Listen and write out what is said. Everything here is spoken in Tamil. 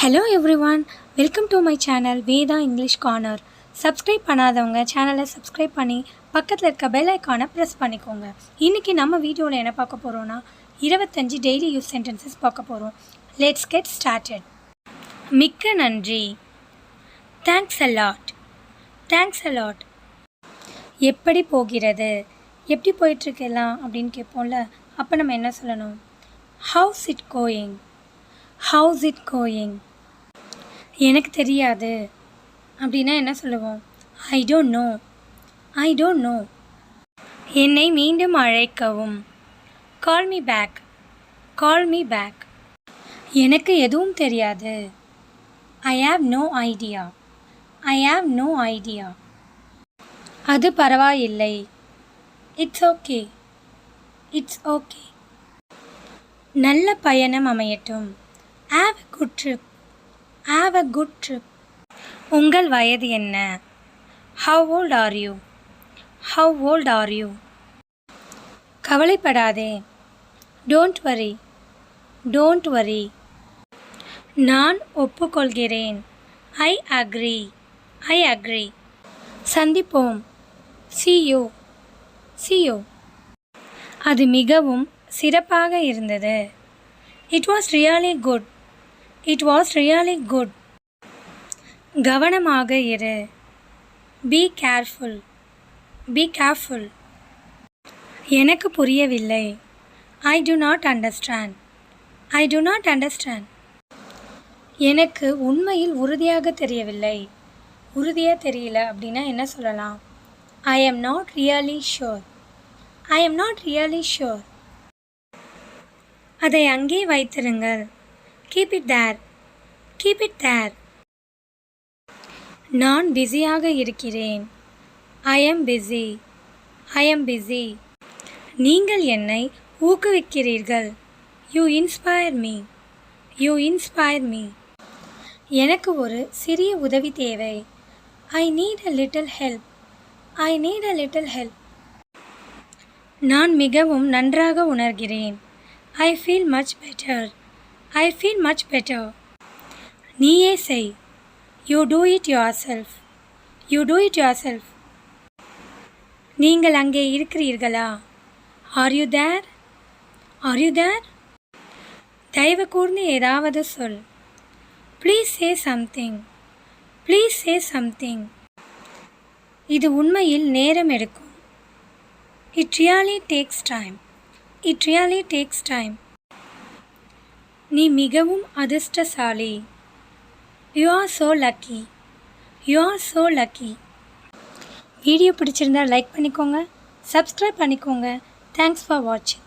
Hello everyone, welcome to my channel Vedha English Corner. Subscribe பண்ணாதவங்க சேனலை சப்ஸ்கிரைப் பண்ணி பக்கத்தில் இருக்க பெல் ஐக்கானை ப்ரெஸ் பண்ணிக்கோங்க. இன்றைக்கி நம்ம வீடியோவில் என்ன பார்க்க போகிறோன்னா 25 டெய்லி யூஸ் சென்டென்சஸ் பார்க்க போகிறோம். Let's get started. மிக்க நன்றி. Thanks a lot. Thanks a lot. எப்படி போகிறது, எப்படி போயிட்டுருக்கலாம் அப்படின்னு கேட்போம்ல, அப்போ நம்ம என்ன சொல்லணும்? How's it going. How's it going. எனக்கு தெரியாது அப்படின்னா என்ன சொல்லுவோம்? I don't know. I don't know. என்னை மீண்டும் அழைக்கவும். Call me back. Call me back. எனக்கு எதுவும் தெரியாது. I have no idea. I have no idea. அது பரவாயில்லை. It's okay. It's okay. நல்ல பயணம் அமையட்டும். Have a good trip. Have a good trip. உங்கள் வயது என்ன? How old are you? How old are you? கவலைப்படாதே. Don't worry. Don't worry. நான் ஒப்புக்கொள்கிறேன். I agree. I agree. சந்திப்போம். See you. See you. அது மிகவும் சிறப்பாக இருந்தது. It was really good. It was really good. கவனமாக இரு. Be careful. Be careful. எனக்கு புரியவில்லை. I do not understand. I do not understand. எனக்கு உண்மையில் உறுதியாக தெரியவில்லை. உறுதியாக தெரியல அப்படின்னா என்ன சொல்லலாம்? I am not really sure. I am not really sure. அதை அங்கே வைத்திருங்கள். Keep it there. Keep it there. நான் பிஸியாக இருக்கிறேன். I am busy. I am busy. நீங்கள் என்னை ஊக்குவிக்கிறீர்கள். You inspire me. You inspire me. எனக்கு ஒரு சிறிய உதவி தேவை. I need a little help. I need a little help. நான் மிகவும் நன்றாக உணர்கிறேன். I feel much better. I feel much better. நீயே செய். You do it yourself. You do it yourself. நீங்கள் அங்கே இருக்கிறீர்களா? Are you there? Are you there? தயவு கூர்ந்து ஏதாவது சொல். Please say something. Please say something. இது உண்மையில் நேரம் எடுக்கும். It really takes time. It really takes time. நீ மிகவும் அதிர்ஷ்டசாலி. You are so lucky. You are so lucky. Video பிடிச்சிருந்தா லைக் பண்ணிக்கோங்க, சப்ஸ்கிரைப் பண்ணிக்கோங்க. தேங்க்ஸ் ஃபார் வாட்சிங்.